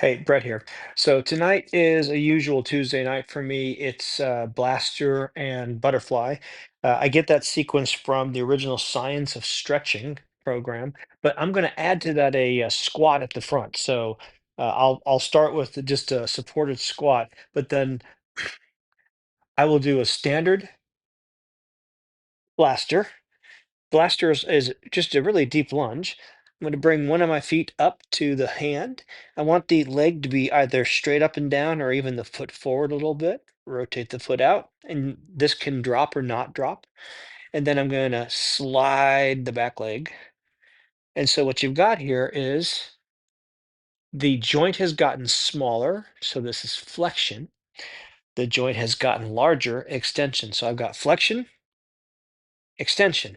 Hey, Brett here. So tonight is a usual Tuesday night for me. It's Blaster and Butterfly. I get that sequence from the original Science of Stretching program, but I'm going to add to that a squat at the front. So I'll start with just a supported squat, but then I will do a standard Blaster. Blaster is just a really deep lunge. I'm going to bring one of my feet up to the hand. I want the leg to be either straight up and down or even the foot forward a little bit. Rotate the foot out, and this can drop or not drop. And then I'm going to slide the back leg. And so what you've got here is the joint has gotten smaller. So this is flexion. The joint has gotten larger, extension. So I've got flexion, extension.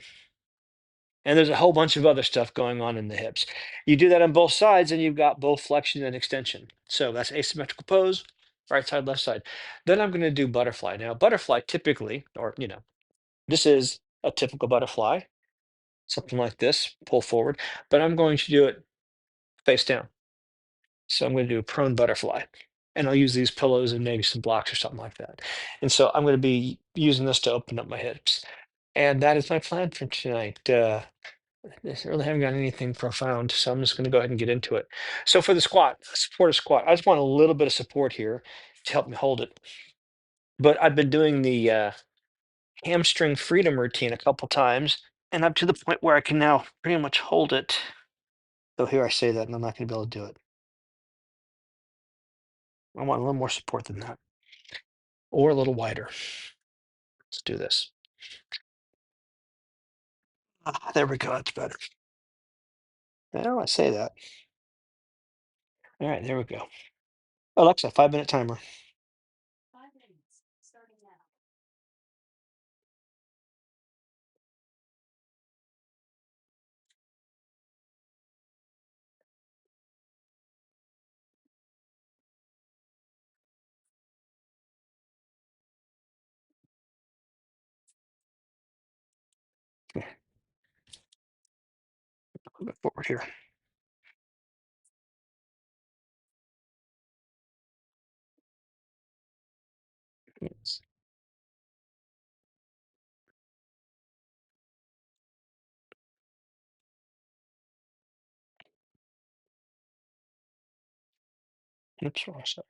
And there's a whole bunch of other stuff going on in the hips. You do that on both sides, and you've got both flexion and extension. So that's asymmetrical pose, right side, left side. Then I'm going to do butterfly. Now, butterfly typically, or this is a typical butterfly, something like this, pull forward, but I'm going to do it face down. So I'm going to do a prone butterfly. And I'll use these pillows and maybe some blocks or something like that. And so I'm going to be using this to open up my hips. And that is my plan for tonight. I really haven't got anything profound, so I'm just going to go ahead and get into it. So for the squat, support a squat. I just want a little bit of support here to help me hold it. But I've been doing the hamstring freedom routine a couple times, and up to the point where I can now pretty much hold it. So here I say that, and I'm not going to be able to do it. I want a little more support than that, or a little wider. Let's do this. There we go. That's better. Now I say that. All right, there we go. Alexa, 5-minute timer. Okay, a little bit forward here. Yes. Oops, wrong side.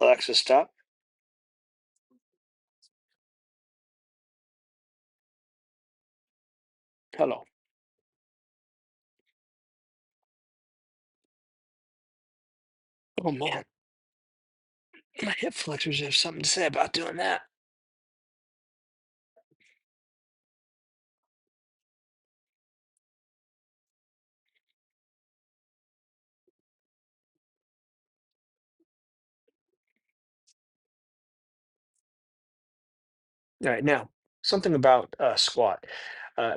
Alexa, stop. Hello. Oh man, my hip flexors have something to say about doing that. All right, now something about squat.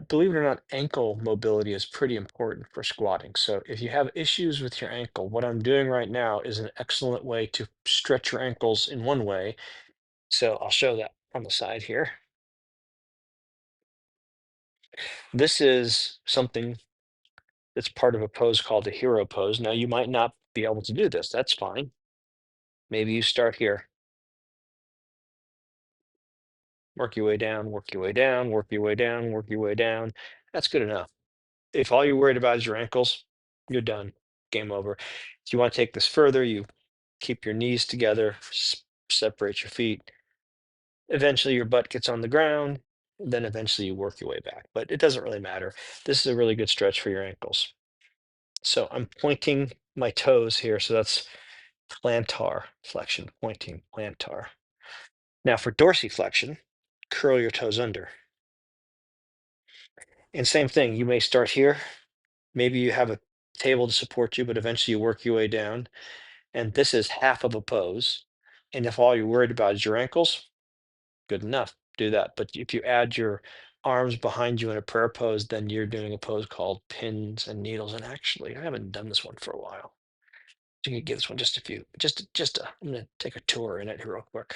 Believe it or not, ankle mobility is pretty important for squatting. So if you have issues with your ankle, what I'm doing right now is an excellent way to stretch your ankles in one way. So I'll show that on the side here. This is something that's part of a pose called a hero pose. Now you might not be able to do this. That's fine. Maybe you start here, work your way down, work your way down, work your way down, work your way down. That's good enough. If all you're worried about is your ankles, you're done. Game over. If you want to take this further, you keep your knees together, separate your feet. Eventually, your butt gets on the ground. Then eventually, you work your way back. But it doesn't really matter. This is a really good stretch for your ankles. So I'm pointing my toes here. So that's plantar flexion, pointing plantar. Now for dorsiflexion, curl your toes under. And same thing, you may start here. Maybe you have a table to support you, but eventually you work your way down. And this is half of a pose. And if all you're worried about is your ankles, good enough. Do that. But if you add your arms behind you in a prayer pose, then you're doing a pose called pins and needles. And actually, I haven't done this one for a while. You can give this one just a few, I'm gonna take a tour in it here real quick.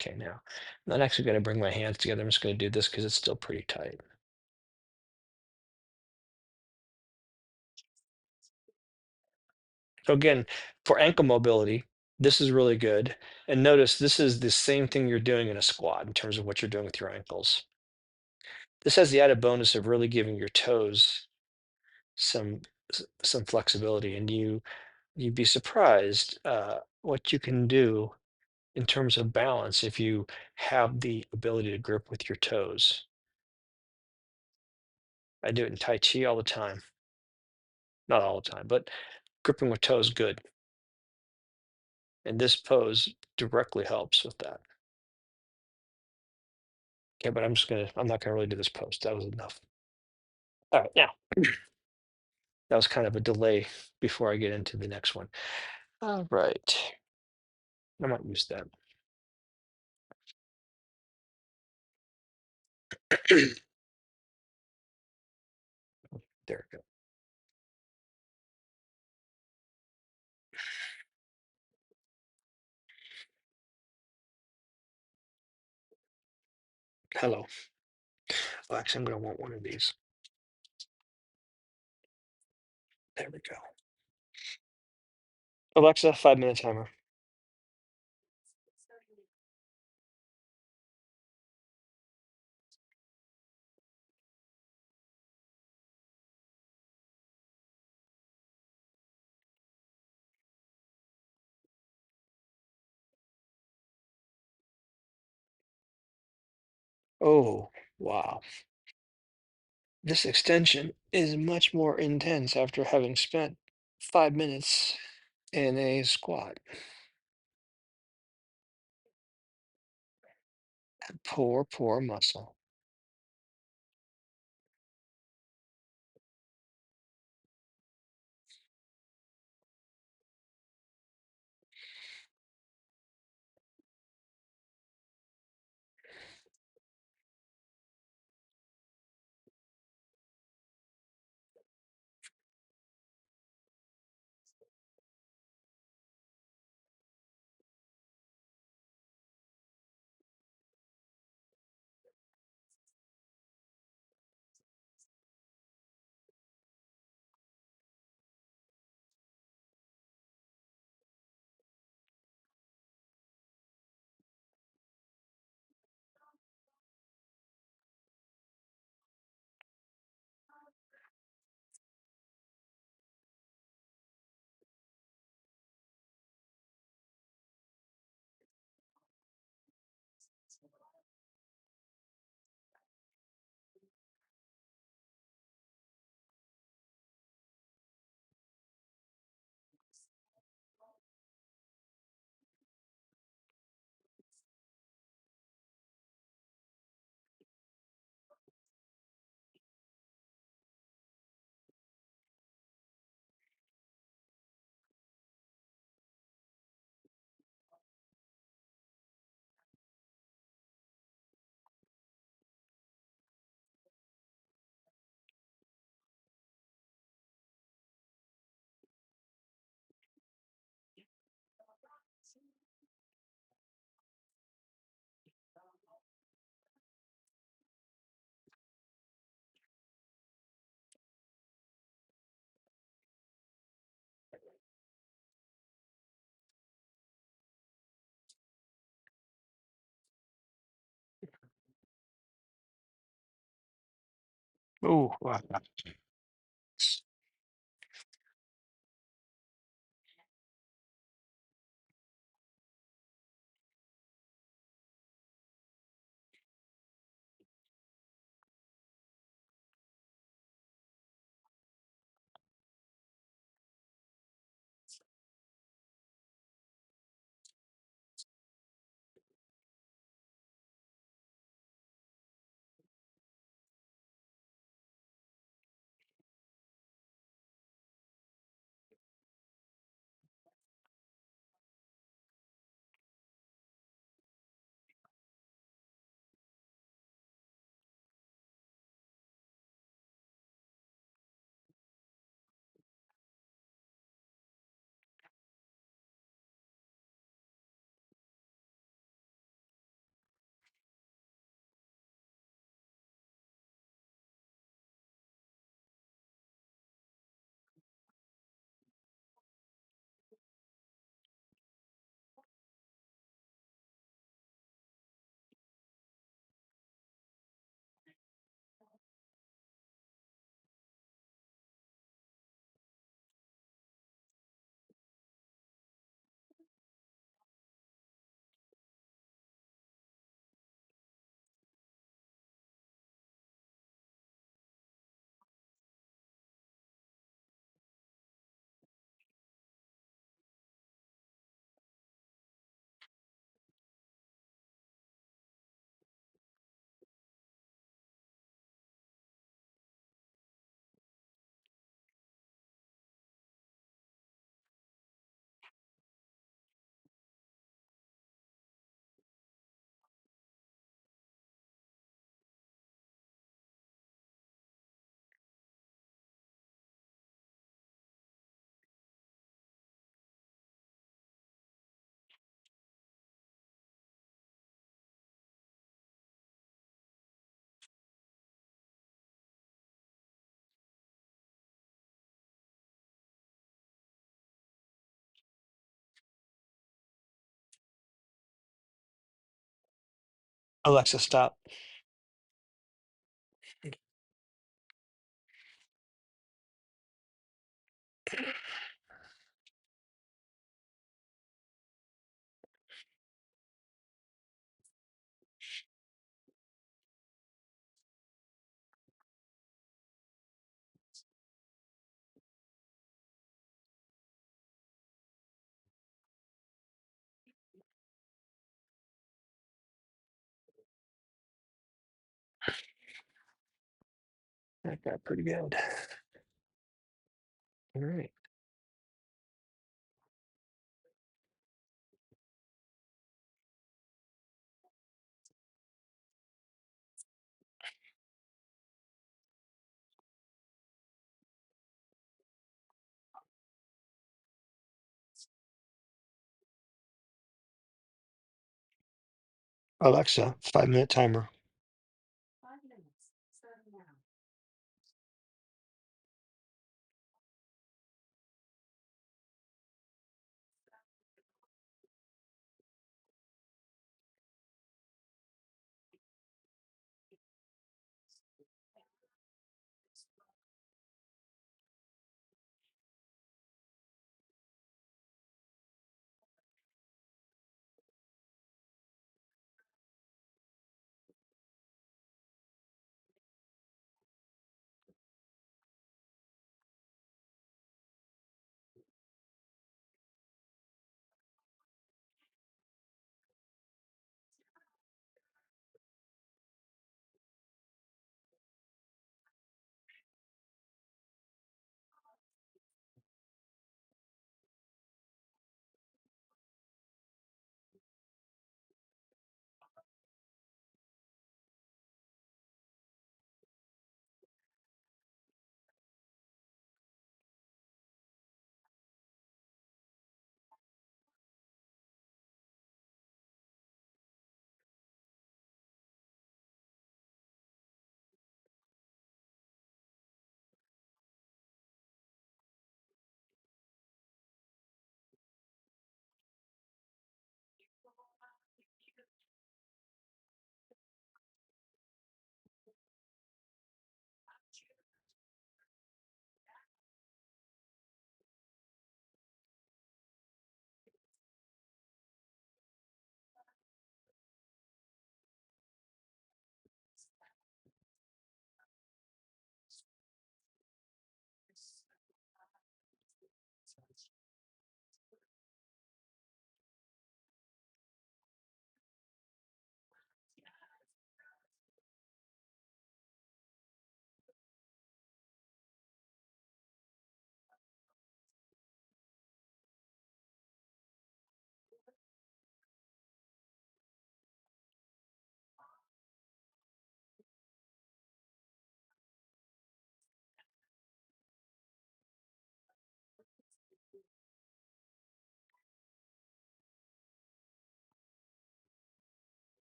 Okay, now I'm not actually gonna bring my hands together. I'm just gonna do this because it's still pretty tight. So again, for ankle mobility, this is really good. And notice this is the same thing you're doing in a squat in terms of what you're doing with your ankles. This has the added bonus of really giving your toes some some flexibility, and you'd be surprised what you can do in terms of balance if you have the ability to grip with your toes. I do it in Tai Chi all the time. Not all the time, but gripping with toes good. And this pose directly helps with that. Okay, but I'm not gonna really do this pose. That was enough. All right, now that was kind of a delay before I get into the next one. All right, I might use that. There we go. Hello. Oh, actually, I'm gonna want one of these. There we go. Alexa, 5 minute timer. Oh, wow. This extension is much more intense after having spent 5 minutes in a squat. Poor, poor muscle. Oh, wow. Alexa, stop. That got pretty good. All right. Alexa, 5-minute timer.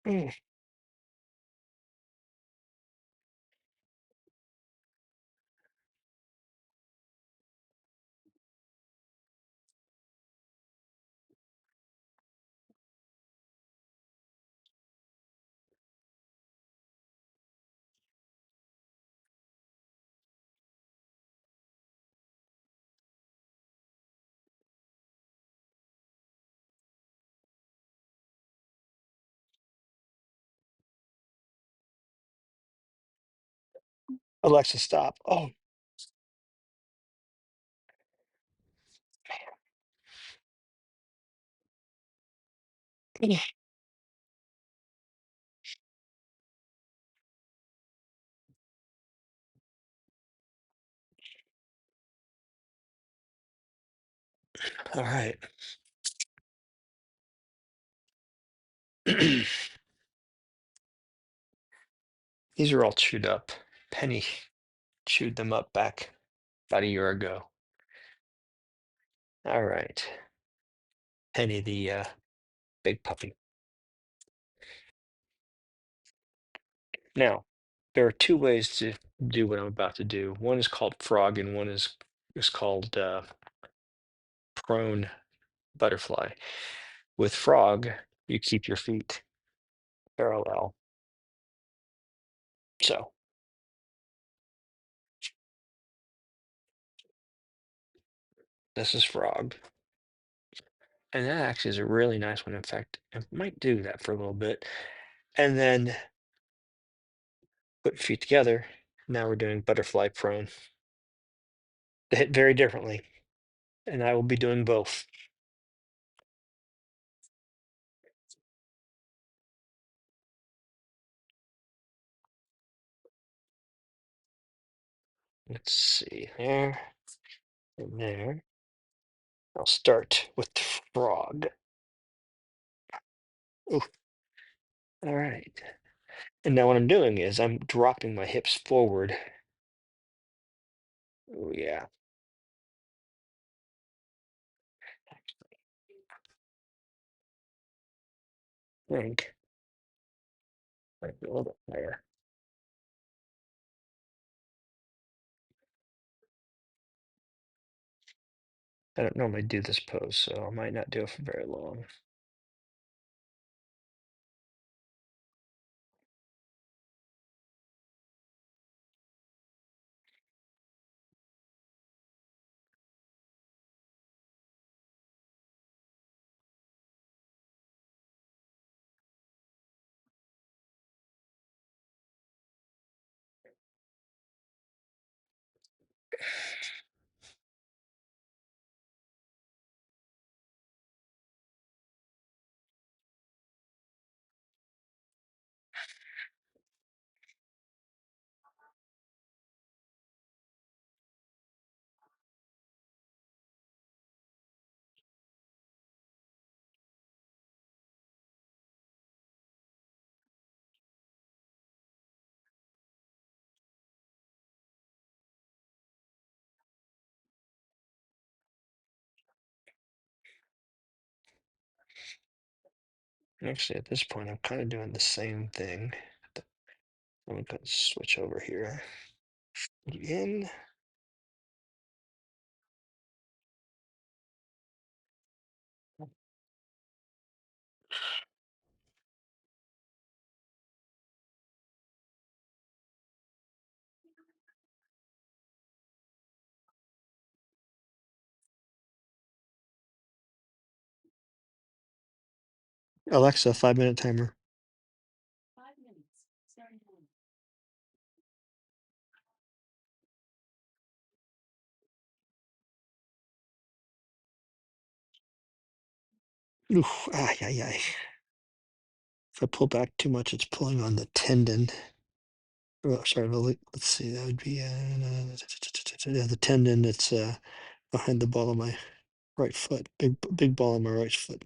Mm. Alexa, stop. Oh, all right. These are all chewed up. Penny chewed them up back about a year ago. All right. Penny, the big puppy. Now, there are two ways to do what I'm about to do. One is called frog, and one is called prone butterfly. With frog, you keep your feet parallel. So this is frog. And that actually is a really nice one. In fact, I might do that for a little bit. And then put feet together. Now we're doing butterfly prone. They hit very differently. And I will be doing both. Let's see, there and there. I'll start with the frog. Ooh, all right. And now what I'm doing is I'm dropping my hips forward. Oh yeah, I think might be a little bit higher. I don't normally do this pose, so I might not do it for very long. Actually, at this point, I'm kind of doing the same thing. I'm going to switch over here. In. Alexa, 5-minute timer. Oof, ay, ay, ay. If I pull back too much, it's pulling on the tendon. Oh, sorry, let's see. That would be the tendon that's behind the ball of my right foot. Big ball on my right foot.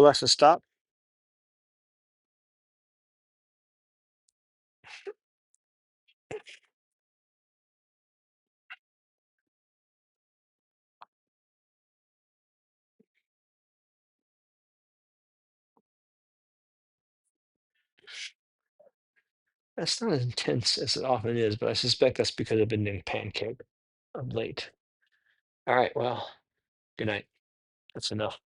Alexa, stop. That's not as intense as it often is, but I suspect that's because I've been doing pancake of late. All right, well, good night. That's enough.